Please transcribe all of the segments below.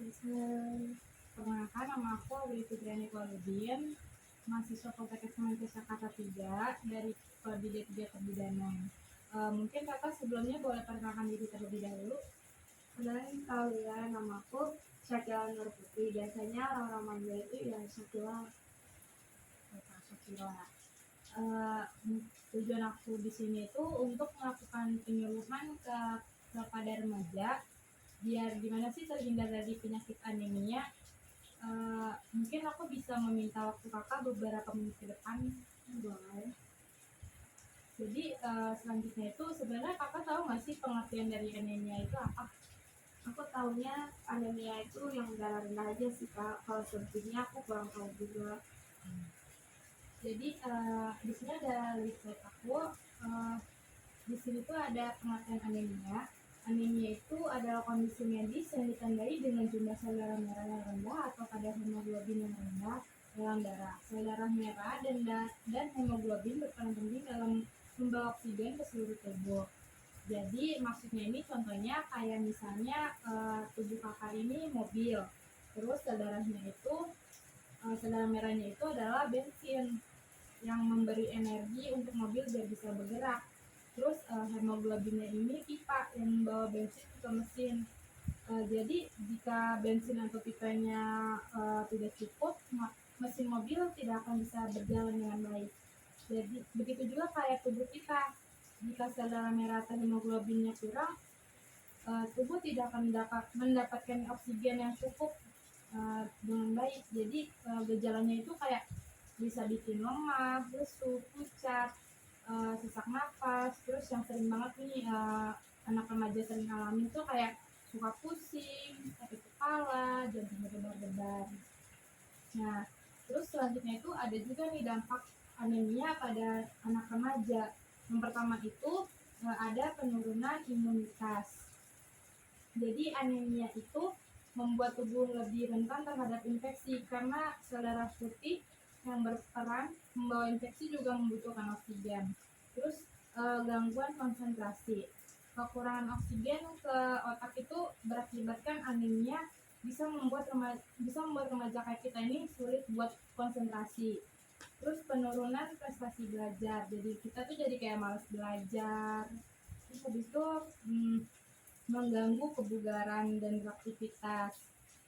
Perkenalkan, nama aku Audrey Fitriani Koludin, mahasiswa Poltekkes Kemenkes Jakarta 3 dari Prodi D3 Kebidanan. Mungkin kakak sebelumnya boleh perkenalkan diri terlebih dahulu. Kenalin kalian, nama aku Syakila Nur Putri. Biasanya orang manggil itu ya Syakila. Kak Syakila. Tujuan aku di sini itu untuk melakukan penyuluhan kepada remaja biar gimana sih terhindar dari penyakit anemia. Mungkin aku bisa meminta waktu kakak beberapa menit ke depan. Boleh. Jadi selanjutnya itu sebenarnya kakak tahu nggak sih pengertian dari anemia itu apa? Aku taunya anemia itu yang darah rendah aja sih Kak. Kalau sebetulnya aku kurang tahu juga. Jadi di sini ada list aku. Di sini tuh ada pengertian anemia. Anemia itu adalah kondisi medis yang ditandai dengan jumlah sel darah merah yang rendah atau kadar hemoglobin yang rendah dalam darah. Sel darah merah dan hemoglobin berperan penting dalam membawa oksigen ke seluruh tubuh. Jadi maksudnya ini contohnya kayak misalnya tubuh kakak ini mobil, terus sel darahnya itu sel darah merahnya itu adalah bensin yang memberi energi untuk mobil biar bisa bergerak. Terus hemoglobinnya ini pipa yang membawa bensin ke mesin. Jadi jika bensin atau pipanya tidak cukup, mesin mobil tidak akan bisa berjalan dengan baik. Jadi begitu juga kayak tubuh kita. Jika sel darah merah atau hemoglobinnya kurang, tubuh tidak akan mendapatkan oksigen yang cukup dengan baik. Jadi gejalanya itu kayak bisa bikin lemah, lesu, pucat, sesak napas. Terus yang sering banget nih anak remaja sering alami itu kayak suka pusing, sakit kepala, jantung berdebar-debar. Nah, terus selanjutnya itu ada juga nih dampak anemia pada anak remaja. Yang pertama itu ada penurunan imunitas. Jadi anemia itu membuat tubuh lebih rentan terhadap infeksi karena sel darah putih yang berperan membawa infeksi juga membutuhkan oksigen. Terus gangguan konsentrasi. Kekurangan oksigen ke otak itu berakibatkan anemia bisa membuat remaja kayak kita ini sulit buat konsentrasi. Terus penurunan prestasi belajar. Jadi kita tuh jadi kayak malas belajar. Terus habis itu mengganggu kebugaran dan beraktivitas.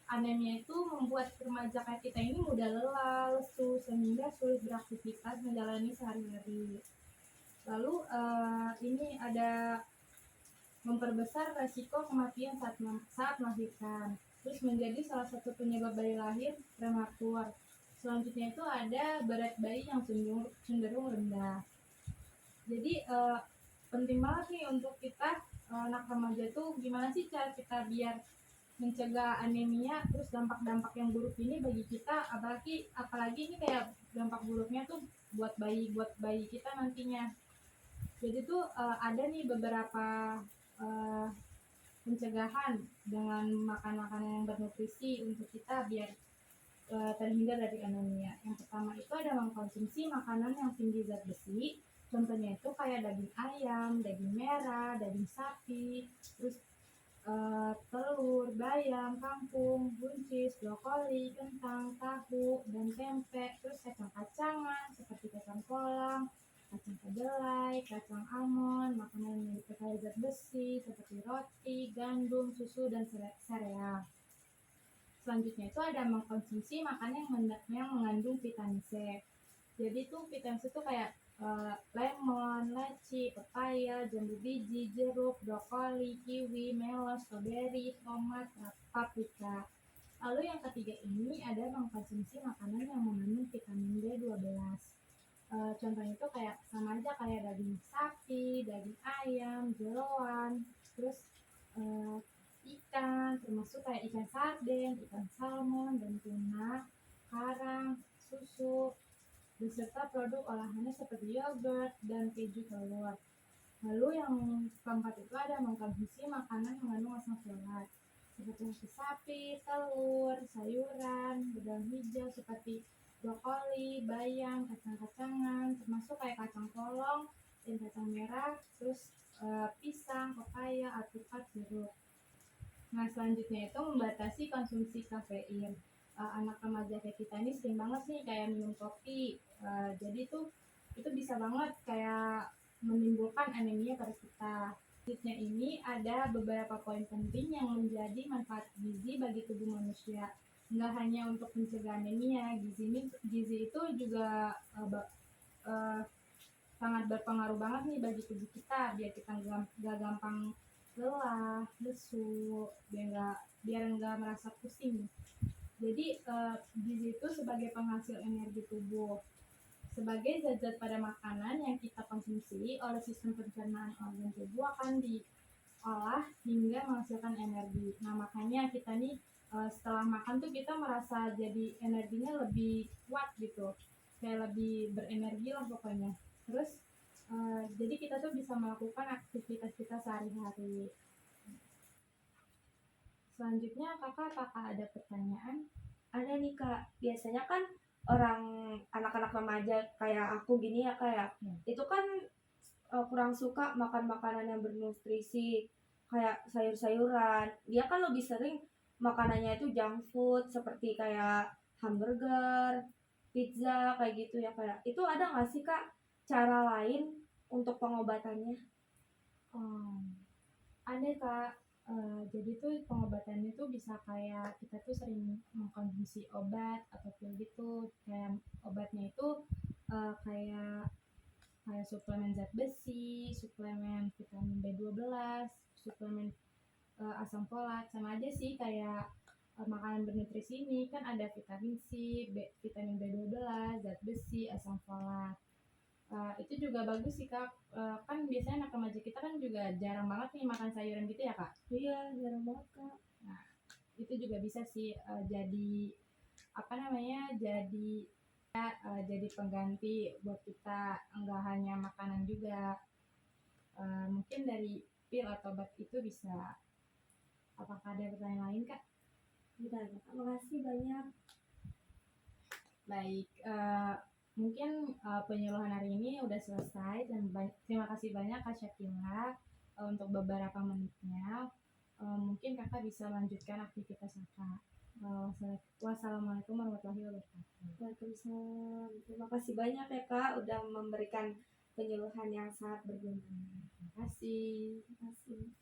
Anemia itu membuat remaja kayak kita ini mudah lelah, lesu, sehingga sulit beraktivitas menjalani sehari-hari. Lalu ini ada memperbesar resiko kematian saat melahirkan. Terus menjadi salah satu penyebab bayi lahir prematur. Selanjutnya itu ada berat bayi yang cenderung rendah. Jadi penting banget nih untuk kita anak remaja itu gimana sih cara kita biar mencegah anemia. Terus dampak-dampak yang buruk ini bagi kita, apalagi ini kayak dampak buruknya tuh buat bayi kita nantinya. Jadi tuh ada nih beberapa pencegahan dengan makan makanan yang bernutrisi untuk kita biar terhindar dari anemia. Yang pertama itu ada mengkonsumsi makanan yang tinggi zat besi. Contohnya itu kayak daging ayam, daging merah, daging sapi, terus telur, bayam, kangkung, buncis, brokoli, kentang, tahu, dan tempe. Terus kacang-kacangan seperti kacang kolang, kacang kedelai, kacang almond, makanan yang dikaya zat besi seperti roti, gandum, susu, dan sereal. Selanjutnya itu ada mengkonsumsi makanan yang mengandung vitamin C. Jadi tuh vitamin C itu kayak lemon, leci, pepaya, jambu biji, jeruk, brokoli, kiwi, melon, stroberi, tomat, paprika. Lalu yang ketiga ini ada mengkonsumsi makanan yang mengandung vitamin B12. Contohnya itu kayak sama aja kayak daging sapi, daging ayam, jeroan, terus ikan, termasuk kayak ikan sarden, ikan salmon, dan tuna, karang, susu, beserta produk olahannya seperti yogurt dan keju telur. Lalu yang keempat itu ada mengkonsumsi makanan mengandung asam folat seperti nasi sapi, telur, sayuran, berdaun hijau seperti brokoli, bayam, kacang-kacangan, termasuk kayak kacang polong dan kacang merah, terus pisang, pepaya, alpukat, jeruk. Nah, selanjutnya itu membatasi konsumsi kafein. Anak remaja kayak kita ini sering banget nih kayak minum kopi. Jadi tuh itu bisa banget kayak menimbulkan anemia pada kita. Selanjutnya ini ada beberapa poin penting yang menjadi manfaat gizi bagi tubuh manusia. Nggak hanya untuk mencegah anemia, gizi itu juga eh, sangat berpengaruh banget nih bagi tubuh kita, biar kita nggak gampang lelah, lesu, biar nggak merasa pusing. Jadi gizi itu sebagai penghasil energi tubuh, sebagai zat-zat pada makanan yang kita konsumsi oleh sistem pencernaan organ tubuh akan diolah hingga menghasilkan energi. Nah, makanya kita nih setelah makan tuh kita merasa jadi energinya lebih kuat gitu, kayak lebih berenergi lah pokoknya. Terus jadi kita tuh bisa melakukan aktivitas kita sehari-hari. Selanjutnya kakak apakah ada pertanyaan? Ada nih Kak, biasanya kan orang anak-anak remaja kayak aku gini ya kayak itu kan kurang suka makan makanan yang bernutrisi kayak sayur-sayuran. Dia kan lebih sering makanannya itu junk food seperti kayak hamburger, pizza kayak gitu ya kayak. Itu ada nggak sih Kak cara lain untuk pengobatannya? Ada kak. Jadi tuh pengobatannya tuh bisa kayak kita tuh sering mengkonsumsi obat atau pil gitu. Kayak obatnya itu kayak suplemen zat besi, suplemen vitamin B12, suplemen asam folat. Sama aja sih kayak makanan bernutrisi ini kan ada vitamin C, vitamin B12, zat besi, asam folat. Itu juga bagus sih kak. Kan biasanya anak remaja kita kan juga jarang banget nih makan sayuran gitu ya kak. Iya, jarang banget Kak. Nah, itu juga bisa sih jadi apa namanya, jadi pengganti buat kita, enggak hanya makanan juga. Mungkin dari pil atau obat itu bisa. Apakah ada pertanyaan lain kak? Udah, Kak. Makasih banyak. Baik, mungkin penyuluhan hari ini udah selesai, dan terima kasih banyak Kak Syakila untuk beberapa menitnya. Mungkin kakak bisa lanjutkan aktivitas kakak. Wassalamualaikum warahmatullahi wabarakatuh. Waalaikumsalam. Terima kasih banyak ya Kak udah memberikan penyuluhan yang sangat berguna. Terima kasih. Terima kasih.